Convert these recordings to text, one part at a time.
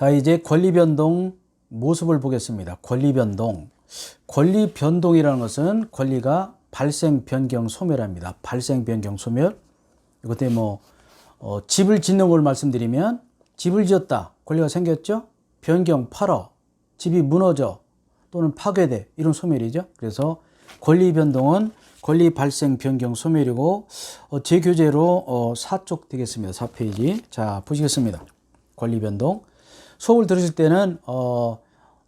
자, 이제 권리변동 모습을 보겠습니다. 권리변동. 권리변동이라는 것은 권리가 발생, 변경, 소멸합니다. 발생, 변경, 소멸. 이것 때문에 집을 짓는 걸 말씀드리면 집을 지었다. 권리가 생겼죠? 변경, 팔아. 집이 무너져. 또는 파괴돼. 이런 소멸이죠. 그래서 권리변동은 권리 발생, 변경, 소멸이고 제 교재로 4쪽 되겠습니다. 4페이지. 자, 보시겠습니다. 권리변동. 수업을 들으실 때는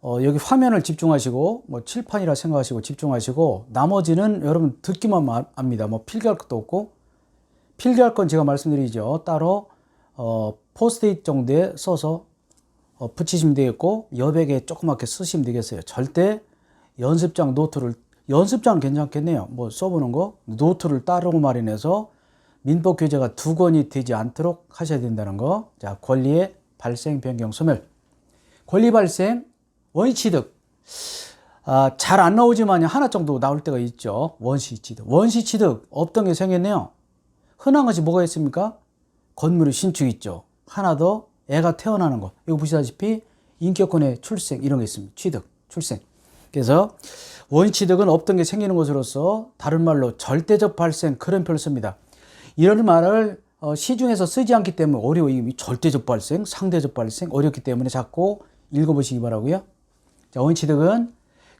여기 화면을 집중하시고 칠판이라 생각하시고 집중하시고 나머지는 여러분 듣기만 합니다. 필기할 것도 없고 필기할 건 제가 말씀드리죠. 따로 포스트잇 정도에 써서 붙이시면 되겠고 여백에 조그맣게 쓰시면 되겠어요. 절대 연습장 노트를 연습장은 괜찮겠네요. 써보는 거 노트를 따르고 마련해서 민법 교재가 2권이 되지 않도록 하셔야 된다는 거. 자, 권리의 발생, 변경, 소멸. 권리 발생, 원시취득. 잘 안 나오지만 하나 정도 나올 때가 있죠. 원시취득. 원시취득 없던 게 생겼네요. 흔한 것이 뭐가 있습니까? 건물의 신축 있죠. 하나 더 애가 태어나는 거. 이거 보시다시피 인격권의 출생 이런 게 있습니다. 취득, 출생. 그래서 원시취득은 없던 게 생기는 것으로서 다른 말로 절대적 발생 그런 표현을 씁니다. 이런 말을 시중에서 쓰지 않기 때문에 어려워. 절대적 발생, 상대적 발생 어렵기 때문에 자꾸 읽어보시기 바라고요. 자, 원시취득은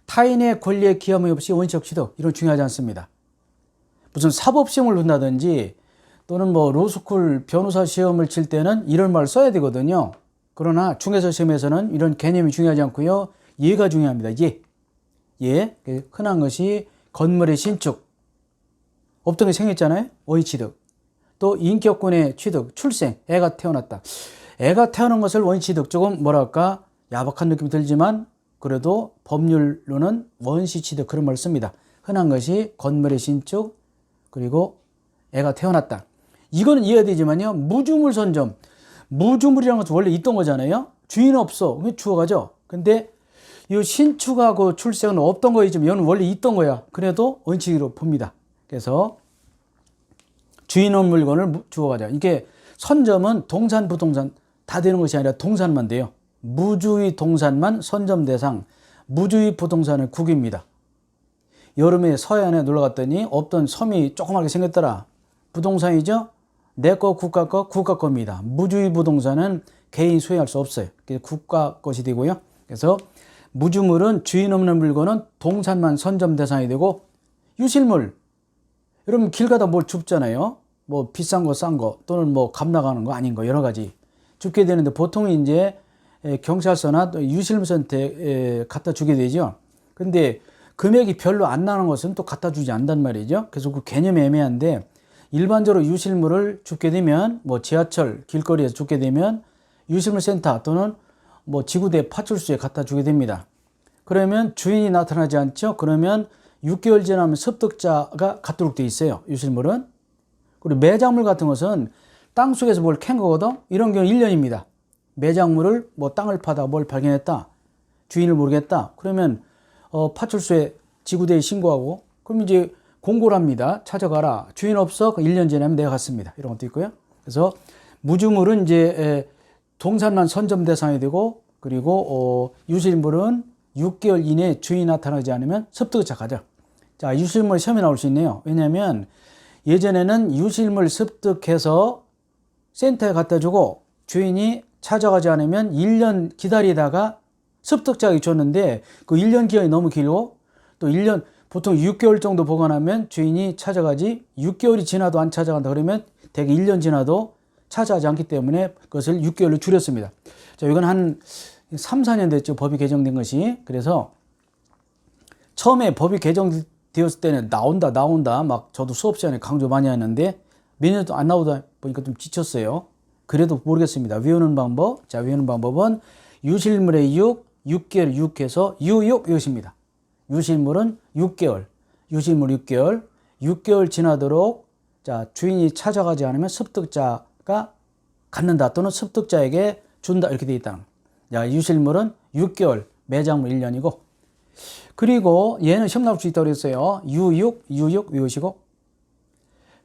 타인의 권리에 기함이 없이 원시적 취득 이런 중요하지 않습니다. 무슨 사법시험을 본다든지 또는 로스쿨 변호사 시험을 칠 때는 이런 말을 써야 되거든요. 그러나 중개사 시험에서는 이런 개념이 중요하지 않고요. 예가 중요합니다. 예. 흔한 것이 건물의 신축 없던 게 생겼잖아요. 원시취득. 또 인격권의 취득, 출생, 애가 태어났다. 애가 태어난 것을 원시취득, 조금 야박한 느낌이 들지만 그래도 법률로는 원시취득 그런 말을 씁니다. 흔한 것이 건물의 신축, 그리고 애가 태어났다. 이거는 이해가 되지만요. 무주물 선점. 무주물이라는 것은 원래 있던 거잖아요. 주인 없어. 주워가죠. 근데 이 신축하고 출생은 없던 거이지만 이건 원래 있던 거야. 그래도 원칙으로 봅니다. 그래서 주인 없는 물건을 주워가자. 이게 선점은 동산, 부동산 다 되는 것이 아니라 동산만 돼요. 무주의 동산만 선점 대상, 무주의 부동산을 국입니다. 여름에 서해안에 놀러 갔더니 없던 섬이 조그맣게 생겼더라. 부동산이죠? 내 거, 국가 거, 국가 겁니다. 무주의 부동산은 개인 소유할 수 없어요. 그래서 국가 것이 되고요. 그래서 무주물은 주인 없는 물건은 동산만 선점 대상이 되고 유실물. 여러분 길 가다 뭘 줍잖아요. 비싼 거, 싼 거, 또는 값 나가는 거 아닌 거 여러 가지 줍게 되는데 보통 이제 경찰서나 또 유실물센터에 갖다 주게 되죠. 근데 금액이 별로 안 나는 것은 또 갖다 주지 않단 말이죠. 그래서 그 개념이 애매한데 일반적으로 유실물을 줍게 되면 지하철 길거리에서 줍게 되면 유실물센터 또는 지구대 파출소에 갖다 주게 됩니다. 그러면 주인이 나타나지 않죠. 그러면 6개월 지나면 습득자가 갖도록 돼 있어요. 유실물은. 그리고 매장물 같은 것은 땅속에서 뭘 캔 거거든. 이런 경우 1년입니다. 매장물을 땅을 파다 뭘 발견했다. 주인을 모르겠다. 그러면 파출소에 지구대에 신고하고 그럼 이제 공고를 합니다. 찾아가라. 주인 없어. 1년 지나면 내가 갔습니다. 이런 것도 있고요. 그래서 무주물은 이제 동산만 선점 대상이 되고 그리고 유실물은 6개월 이내에 주인이 나타나지 않으면 습득자 가죠. 자, 유실물 시험에 나올 수 있네요. 왜냐하면 예전에는 유실물 습득해서 센터에 갖다 주고 주인이 찾아가지 않으면 1년 기다리다가 습득자가 줬는데 그 1년 기간이 너무 길고 또 1년 보통 6개월 정도 보관하면 주인이 찾아가지 6개월이 지나도 안 찾아간다 그러면 대개 1년 지나도 찾아가지 않기 때문에 그것을 6개월로 줄였습니다. 자, 이건 한 3, 4년 됐죠. 법이 개정된 것이. 그래서 처음에 법이 개정되었을 때는 나온다 저도 수업 시간에 강조 많이 하는데 몇 년도 안 나오다 보니까 좀 지쳤어요. 그래도 모르겠습니다. 외우는 방법. 자, 외우는 방법은 유실물의 6개월 6해서 유육 이것입니다. 유실물은 6개월. 유실물 6개월. 6개월 지나도록 자, 주인이 찾아가지 않으면 습득자가 갖는다 또는 습득자에게 준다 이렇게 되어 있다. 자, 유실물은 6개월, 매장물 1년이고 그리고 얘는 시험 나올 수 있다고 그랬어요. 유육 외우시고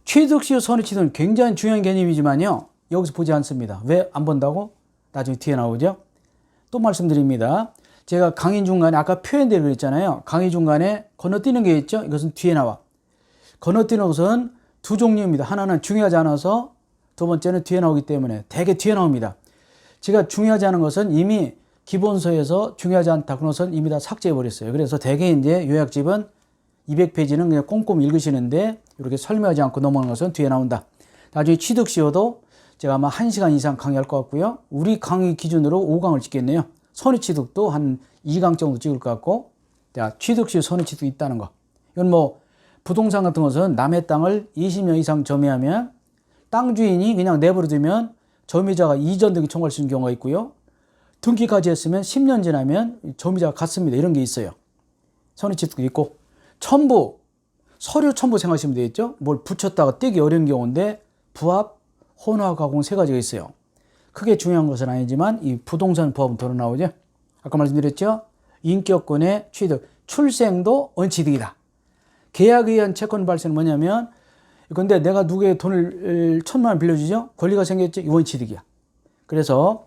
취득시효 선의취득은 굉장히 중요한 개념이지만요. 여기서 보지 않습니다. 왜 안 본다고? 나중에 뒤에 나오죠. 또 말씀드립니다. 제가 강의 중간에 아까 표현대로 그랬잖아요. 강의 중간에 건너뛰는 게 있죠. 이것은 뒤에 나와. 건너뛰는 것은 두 종류입니다. 하나는 중요하지 않아서, 두 번째는 뒤에 나오기 때문에 대개 뒤에 나옵니다. 제가 중요하지 않은 것은 이미 기본서에서 중요하지 않다 그런 것은 이미 다 삭제해 버렸어요. 그래서 대개 이제 요약집은 200페이지는 그냥 꼼꼼히 읽으시는데 이렇게 설명하지 않고 넘어가는 것은 뒤에 나온다. 나중에 취득시효도 제가 아마 1시간 이상 강의할 것 같고요. 우리 강의 기준으로 5강을 찍겠네요. 선의취득도 한 2강 정도 찍을 것 같고, 자, 취득시효 선의취득 있다는 거. 이건 뭐 부동산 같은 것은 남의 땅을 20년 이상 점유하면 땅 주인이 그냥 내버려 두면 점유자가 이전 등기 청구할 수 있는 경우가 있고요. 등기까지 했으면 10년 지나면 점유자가 같습니다. 이런 게 있어요. 선의취득도 있고, 첨부, 서류 첨부 생각하시면 되겠죠. 뭘 붙였다가 떼기 어려운 경우인데 부합, 혼화, 가공 세 가지가 있어요. 크게 중요한 것은 아니지만 이 부동산 부합은 더 나오죠. 아까 말씀드렸죠. 인격권의 취득, 출생도 원취득이다. 계약에 의한 채권 발생은 뭐냐면, 근데 내가 누구의 돈을 1,000만 원 빌려주죠? 권리가 생겼죠? 원취득이야. 그래서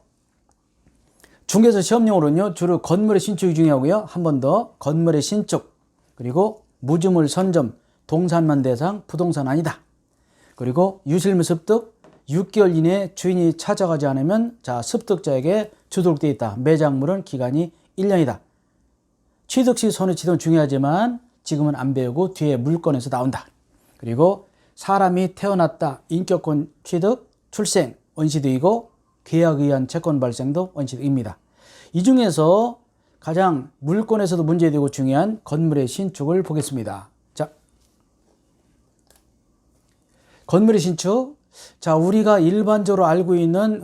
중개사 시험용으로는요, 주로 건물의 신축이 중요하고요. 한 번 더, 건물의 신축, 그리고 무주물 선점, 동산만 대상, 부동산 아니다. 그리고 유실물 습득, 6개월 이내에 주인이 찾아가지 않으면 자, 습득자에게 주도록되어 있다. 매장물은 기간이 1년이다. 취득 시 선의취득은 중요하지만 지금은 안 배우고 뒤에 물건에서 나온다. 그리고 사람이 태어났다. 인격권 취득, 출생, 원취득이고 계약에 의한 채권 발생도 원취득입니다. 이 중에서 가장 물건에서도 문제되고 중요한 건물의 신축을 보겠습니다. 자, 건물의 신축. 자, 우리가 일반적으로 알고 있는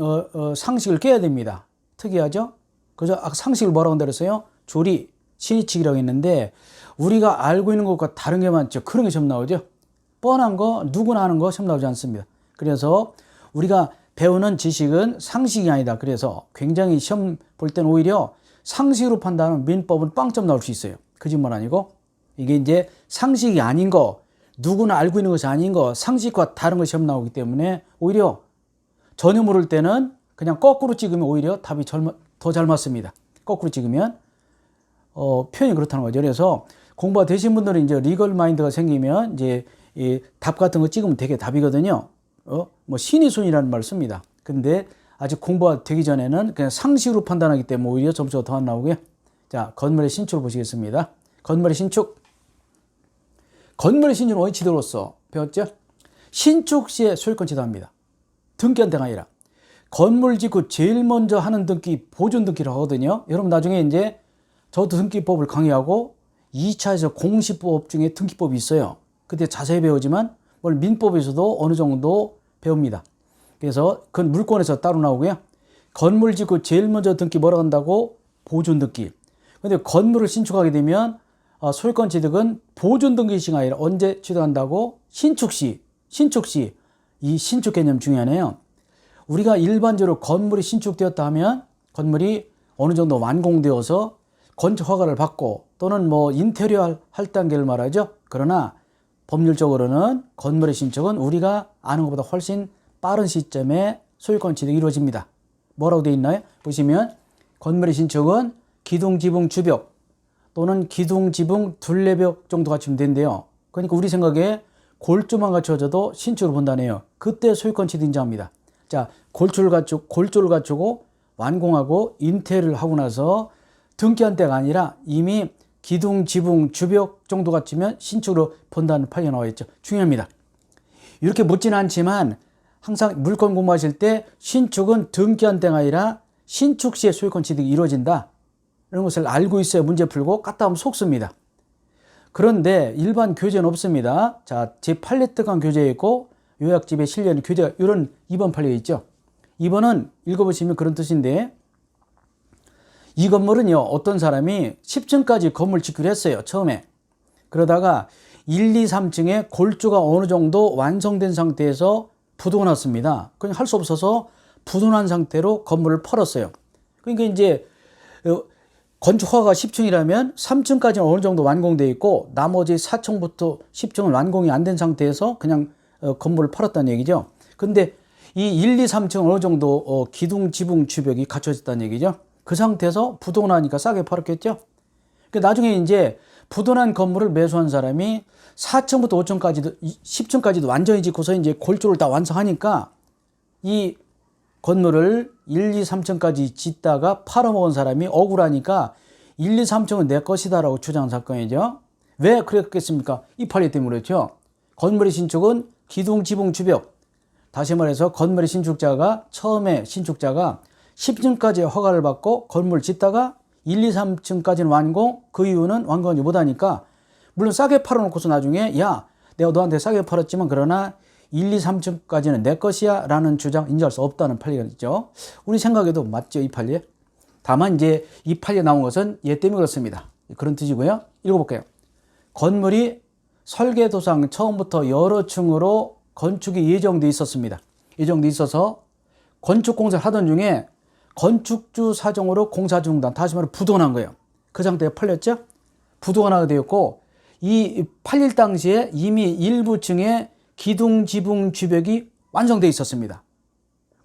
상식을 깨야 됩니다. 특이하죠? 그죠? 아까 상식을 뭐라고 한다랬어요? 조리, 신의칙이라고 했는데 우리가 알고 있는 것과 다른 게 많죠. 그런 게 시험 나오죠. 뻔한 거, 누구나 아는 거 시험 나오지 않습니다. 그래서 우리가 배우는 지식은 상식이 아니다. 그래서 굉장히 시험 볼 때는 오히려 상식으로 판단하는 민법은 빵점 나올 수 있어요. 거짓말 아니고. 이게 이제 상식이 아닌 거, 누구나 알고 있는 것이 아닌 거, 상식과 다른 것이 시험 나오기 때문에 오히려 전혀 모를 때는 그냥 거꾸로 찍으면 오히려 답이 더 잘 맞습니다. 거꾸로 찍으면 표현이 그렇다는 거죠. 그래서 공부가 되신 분들은 이제 리걸 마인드가 생기면 이제 이 답 같은 거 찍으면 되게 답이거든요. 뭐 신의순이라는 말을 씁니다. 근데 아직 공부가 되기 전에는 그냥 상식으로 판단하기 때문에 오히려 점수가 더 안 나오고요. 자, 건물의 신축을 보시겠습니다. 건물의 신축. 건물의 신축은 원취득으로서 배웠죠? 신축 시에 소유권 취득합니다. 등기한 데가 아니라. 건물 짓고 제일 먼저 하는 등기, 보존 등기를 하거든요. 여러분 나중에 이제 저도 등기법을 강의하고 2차에서 공시법 중에 등기법이 있어요. 그때 자세히 배우지만 뭘 민법에서도 어느 정도 배웁니다. 그래서 그건 물권에서 따로 나오고요. 건물 짓고 제일 먼저 등기 뭐라고 한다고? 보존 등기. 근데 건물을 신축하게 되면 소유권 취득은 보존 등기시가 아니라 언제 취득한다고? 신축 시. 이 신축 개념 중요하네요. 우리가 일반적으로 건물이 신축되었다 하면 건물이 어느 정도 완공되어서 건축 허가를 받고 또는 뭐 인테리어 할 단계를 말하죠. 그러나 법률적으로는 건물의 신축은 우리가 아는 것보다 훨씬 빠른 시점에 소유권 취득이 이루어집니다. 뭐라고 되어 있나요? 보시면 건물의 신축은 기둥, 지붕, 주벽 또는 기둥, 지붕, 둘레벽 정도 갖추면 된대요. 그러니까 우리 생각에 골조만 갖춰져도 신축을 본다네요. 그때 소유권 취득 인정합니다. 자, 골조를 갖추고 완공하고 인테리어를 하고 나서 등기한 때가 아니라 이미 기둥, 지붕, 주벽 정도 갖추면 신축으로 본다는 판례가 나와 있죠. 중요합니다. 이렇게 묻지는 않지만 항상 물건 공부하실 때 신축은 등기한 때가 아니라 신축 시에 소유권 취득이 이루어진다. 이런 것을 알고 있어야 문제 풀고 갔다 하면 속습니다. 그런데 일반 교재는 없습니다. 자, 제8례특강 교재에 있고 요약집에 실려있는 교재가 이런 2번 판례가 있죠. 2번은 읽어보시면 그런 뜻인데 이 건물은요, 어떤 사람이 10층까지 건물 짓기로 했어요, 처음에. 그러다가 1, 2, 3층에 골조가 어느 정도 완성된 상태에서 부도가 났습니다. 그냥 할 수 없어서 부도난 상태로 건물을 펄었어요. 그러니까 이제 건축 허가가 10층이라면 3층까지는 어느 정도 완공되어 있고 나머지 4층부터 10층은 완공이 안 된 상태에서 그냥 건물을 펄었다는 얘기죠. 근데 이 1, 2, 3층은 어느 정도 기둥, 지붕, 주벽이 갖춰졌다는 얘기죠. 그 상태에서 부도나니까 싸게 팔았겠죠. 그 나중에 이제 부도난 건물을 매수한 사람이 4층부터 5층까지도 10층까지도 완전히 짓고서 이제 골조를 다 완성하니까 이 건물을 1, 2, 3층까지 짓다가 팔아먹은 사람이 억울하니까 1, 2, 3층은 내 것이다라고 주장한 사건이죠. 왜 그랬겠습니까? 이 판례 때문에 그렇죠. 건물의 신축은 기둥, 지붕, 주벽. 다시 말해서 건물의 신축자가 처음에 신축자가 10층까지 허가를 받고 건물을 짓다가 1, 2, 3층까지는 완공, 그 이유는 완공하지 못하니까 물론 싸게 팔아놓고서 나중에 야 내가 너한테 싸게 팔았지만 그러나 1, 2, 3층까지는 내 것이야 라는 주장 인정할 수 없다는 판례가 있죠. 우리 생각에도 맞죠, 이 판례. 다만 이제 이 판례 나온 것은 얘 때문에 그렇습니다. 그런 뜻이고요. 읽어볼게요. 건물이 설계도상 처음부터 여러 층으로 건축이 예정돼 있었습니다. 예정돼 있어서 건축공사를 하던 중에 건축주 사정으로 공사 중단, 다시 말해 부도가 난 거예요. 그 상태에 팔렸죠. 부도가 나게 되었고 이 팔릴 당시에 이미 일부 층에 기둥, 지붕, 주벽이 완성되어 있었습니다.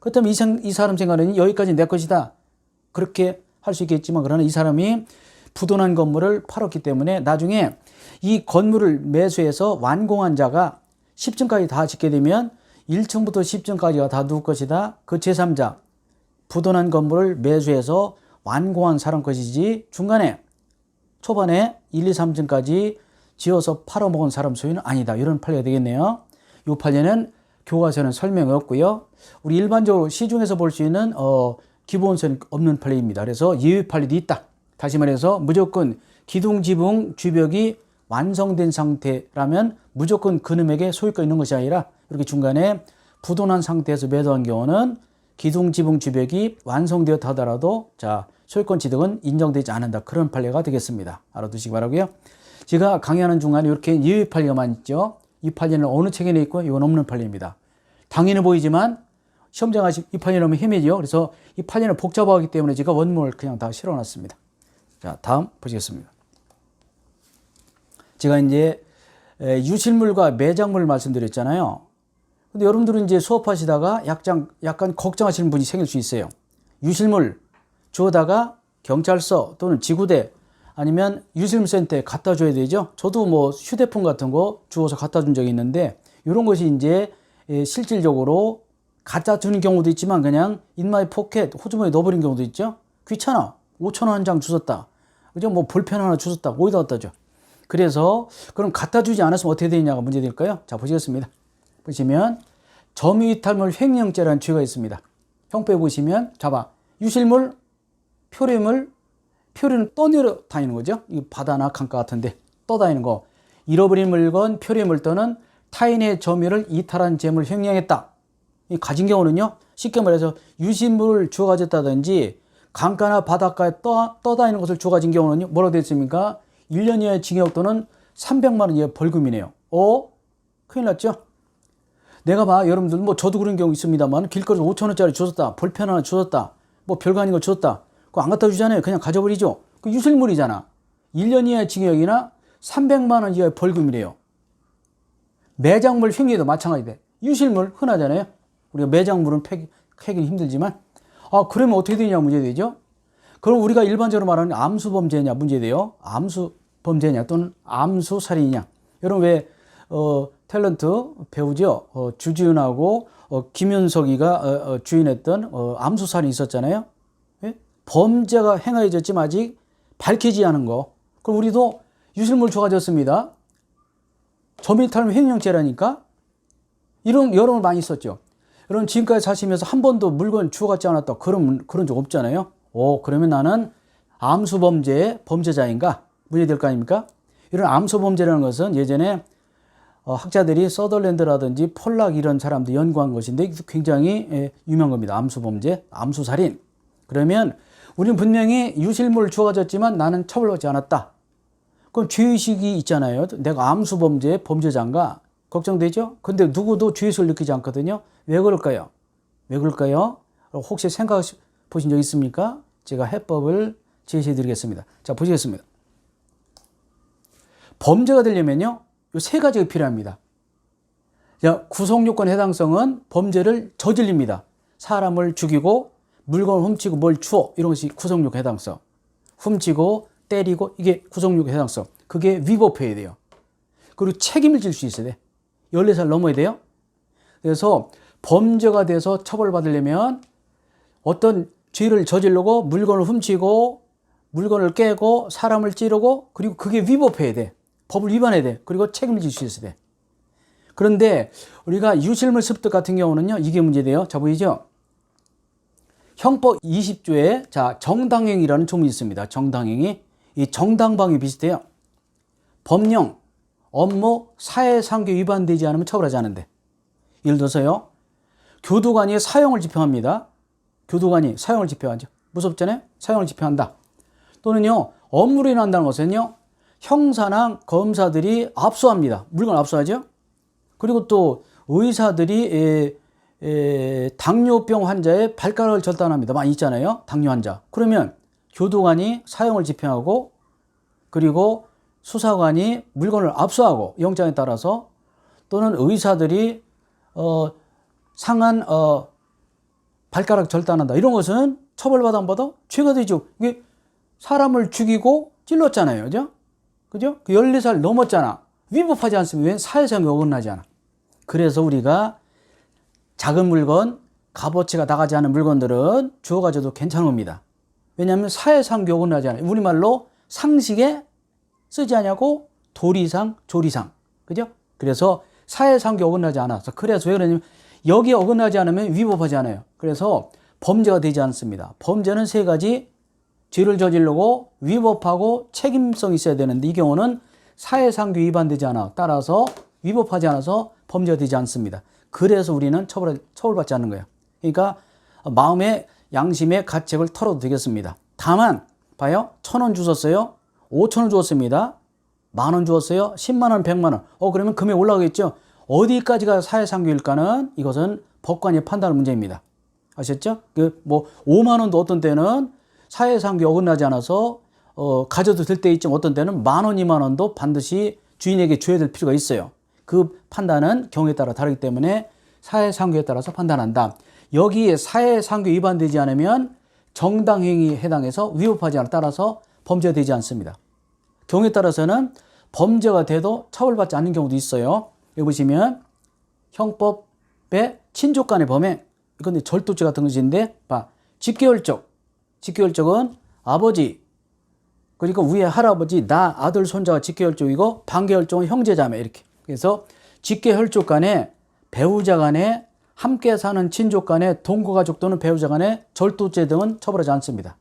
그렇다면 이 사람 생각에는 여기까지 내 것이다. 그렇게 할 수 있겠지만 그러나 이 사람이 부도난 건물을 팔았기 때문에 나중에 이 건물을 매수해서 완공한 자가 10층까지 다 짓게 되면 1층부터 10층까지가 다 누구 것이다. 그 제3자 부도난 건물을 매수해서 완공한 사람 것이지 중간에 초반에 1, 2, 3층까지 지어서 팔아먹은 사람 소유는 아니다. 이런 판례가 되겠네요. 이 판례는 교과서에는 설명이 없고요. 우리 일반적으로 시중에서 볼 수 있는 기본서는 없는 판례입니다. 그래서 예외 판례도 있다. 다시 말해서 무조건 기둥, 지붕, 주벽이 완성된 상태라면 무조건 그놈에게 소유가 있는 것이 아니라 이렇게 중간에 부도난 상태에서 매도한 경우는 기둥, 지붕, 주벽이 완성되었다 하더라도 자 소유권 취득은 인정되지 않는다. 그런 판례가 되겠습니다. 알아두시기 바라고요. 제가 강의하는 중간에 이렇게 예외 판례가 많이 있죠. 이 판례는 어느 책에 있고 이건 없는 판례입니다. 당연해 보이지만 시험장 하시 이 판례는 헤매죠. 그래서 이 판례는 복잡하기 때문에 제가 원문을 그냥 다 실어놨습니다. 자, 다음 보시겠습니다. 제가 이제 유실물과 매장물 말씀드렸잖아요. 근데 여러분들은 이제 수업하시다가 약간 걱정하시는 분이 생길 수 있어요. 유실물 주워다가 경찰서 또는 지구대 아니면 유실물센터에 갖다 줘야 되죠. 저도 뭐 휴대폰 같은 거 주워서 갖다 준 적이 있는데 이런 것이 이제 실질적으로 갖다 주는 경우도 있지만 그냥 인마이 포켓 호주머니에 넣어버린 경우도 있죠. 귀찮아. 5,000원 한 장 주웠다. 그죠? 뭐 볼펜 하나 주웠다. 어디다 갖다 줘. 그래서 그럼 갖다 주지 않았으면 어떻게 되느냐가 문제될까요? 자, 보시겠습니다. 보시면 점유이탈물 횡령죄라는 죄가 있습니다. 형법에 보시면 자봐. 유실물, 표류물, 표류는 떠내려 다니는 거죠. 이 바다나 강가 같은데 떠다니는 거. 잃어버린 물건, 표류물 또는 타인의 점유를 이탈한 재물을 횡령했다. 이 가진 경우는요. 쉽게 말해서 유실물을 주워 가졌다든지 강가나 바닷가에 떠다니는 것을 주워 가진 경우는요. 뭐라고 되어 있습니까? 1년 이하의 징역 또는 300만 원 이하의 벌금이네요. 큰일 났죠? 내가 봐. 여러분들 뭐 저도 그런 경우 있습니다만 길거리에서 5,000원짜리 주웠다. 볼펜 하나 주웠다. 뭐 별거 아닌 거 주웠다. 그거 안 갖다 주잖아요. 그냥 가져버리죠. 그 유실물이잖아. 1년 이하의 징역이나 300만 원 이하의 벌금이래요. 매장물 횡령도 마찬가지 돼. 유실물 흔하잖아요. 우리가 매장물은 캐기는 힘들지만 그러면 어떻게 되냐 문제되죠. 그럼 우리가 일반적으로 말하는 암수범죄냐 문제돼요. 암수범죄냐 또는 암수살인이냐. 여러분 왜 탤런트 배우죠. 주지훈하고 김윤석이가 주연했던 암수살인이 있었잖아요. 예? 범죄가 행해졌지만 아직 밝히지 않은 거. 그럼 우리도 유실물 줘가졌습니다. 점유이탈물 횡령죄라니까. 이런 여러 번 많이 있었죠. 여러분 지금까지 사시면서 한 번도 물건 주워갔지 않았다. 그런 적 없잖아요. 그러면 나는 암수범죄의 범죄자인가? 문제될 거 아닙니까? 이런 암수범죄라는 것은 예전에 학자들이 서덜랜드라든지 폴락 이런 사람들 연구한 것인데 굉장히 유명한 겁니다. 암수범죄, 암수살인. 그러면 우리는 분명히 유실물을 주워가졌지만 나는 처벌받지 않았다. 그럼 죄의식이 있잖아요. 내가 암수범죄의 범죄자인가? 걱정되죠? 근데 누구도 죄의식을 느끼지 않거든요. 왜 그럴까요? 왜 그럴까요? 혹시 생각해 보신 적 있습니까? 제가 해법을 제시해 드리겠습니다. 자, 보시겠습니다. 범죄가 되려면요, 이 세 가지가 필요합니다. 자, 구성요건 해당성은 범죄를 저질립니다. 사람을 죽이고 물건을 훔치고 뭘 주워 이런 것이 구속력 해당성. 훔치고 때리고 이게 구속력 해당성. 그게 위법해야 돼요. 그리고 책임을 질 수 있어야 돼. 14살 넘어야 돼요. 그래서 범죄가 돼서 처벌받으려면 어떤 죄를 저지르고 물건을 훔치고 물건을 깨고 사람을 찌르고 그리고 그게 위법해야 돼. 법을 위반해야 돼. 그리고 책임을 질 수 있어야 돼. 그런데 우리가 유실물 습득 같은 경우는요. 이게 문제돼요. 자, 보이죠? 형법 20조에 자, 정당행위라는 조문이 있습니다. 정당행위. 이 정당방위 비슷해요. 법령, 업무, 사회상규 위반되지 않으면 처벌하지 않는데. 예를 들어서요. 교도관이 사형을 집행합니다. 교도관이 사형을 집행하죠. 무섭잖아요? 사형을 집행한다. 또는요. 업무로 인한다는 것은요. 형사나 검사들이 압수합니다. 물건 압수하죠. 그리고 또 의사들이 당뇨병 환자의 발가락을 절단합니다. 많이 있잖아요. 당뇨 환자. 그러면 교도관이 사형을 집행하고 그리고 수사관이 물건을 압수하고 영장에 따라서 또는 의사들이 상한 발가락 절단한다. 이런 것은 처벌받아 안 받아? 죄가 되죠. 이게 사람을 죽이고 찔렀잖아요. 그죠? 그죠? 14살 넘었잖아. 위법하지 않습니다. 왜? 사회상에 어긋나지 않아. 그래서 우리가 작은 물건, 값어치가 나가지 않은 물건들은 주워 가져도 괜찮은 겁니다. 왜냐하면 사회상에 어긋나지 않아요. 우리말로 상식에 쓰지 않냐고 도리상, 조리상. 그죠? 그래서 사회상에 어긋나지 않아서. 그래서 왜 그러냐면 여기에 어긋나지 않으면 위법하지 않아요. 그래서 범죄가 되지 않습니다. 범죄는 세 가지 죄를 저지르고 위법하고 책임성이 있어야 되는데 이 경우는 사회상규 위반되지 않아. 따라서 위법하지 않아서 범죄가 되지 않습니다. 그래서 우리는 처벌받지 않는 거예요. 그러니까 마음의 양심의 가책을 털어도 되겠습니다. 다만 봐요. 1,000원 주셨어요. 5,000원 주었습니다. 10,000원 주었어요. 10만 원, 100만 원. 그러면 금액 올라가겠죠. 어디까지가 사회상규일까는 이것은 법관이 판단할 문제입니다. 아셨죠? 5만 원도 어떤 때는 사회상규 어긋나지 않아서 가져도 될 때 있지만 어떤 때는 10,000원, 2만 원도 반드시 주인에게 줘야 될 필요가 있어요. 그 판단은 경우에 따라 다르기 때문에 사회상규에 따라서 판단한다. 여기에 사회상규 위반되지 않으면 정당행위에 해당해서 위법하지 않아 따라서 범죄가 되지 않습니다. 경우에 따라서는 범죄가 돼도 처벌받지 않는 경우도 있어요. 여기 보시면 형법의 친족간의 범행, 이건 절도죄 같은 것인데 봐. 직계혈족은 아버지 그리고 위에 할아버지, 나, 아들, 손자가 직계혈족이고 반계혈족은 형제자매 이렇게. 그래서 직계혈족 간에 배우자 간에 함께 사는 친족 간에 동거가족 또는 배우자 간에 절도죄 등은 처벌하지 않습니다.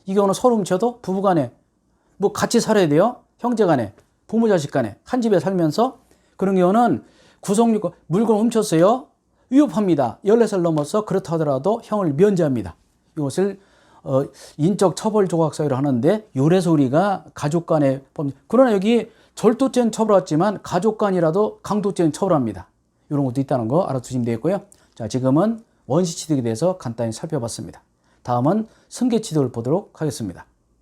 이 경우는 서로 훔쳐도 부부 간에 같이 살아야 돼요. 형제 간에, 부모 자식 간에 한 집에 살면서 그런 경우는 구속력 물건 훔쳤어요. 위법합니다. 14살 넘어서 그렇다 하더라도 형을 면제합니다. 이것을 인적 처벌 조각 사유를 하는데 요래서 우리가 가족 간의 범죄. 그러나 여기 절도죄는 처벌받지만 가족 간이라도 강도죄는 처벌합니다. 이런 것도 있다는 거 알아두시면 되겠고요. 자, 지금은 원시 취득에 대해서 간단히 살펴봤습니다. 다음은 승계 취득을 보도록 하겠습니다.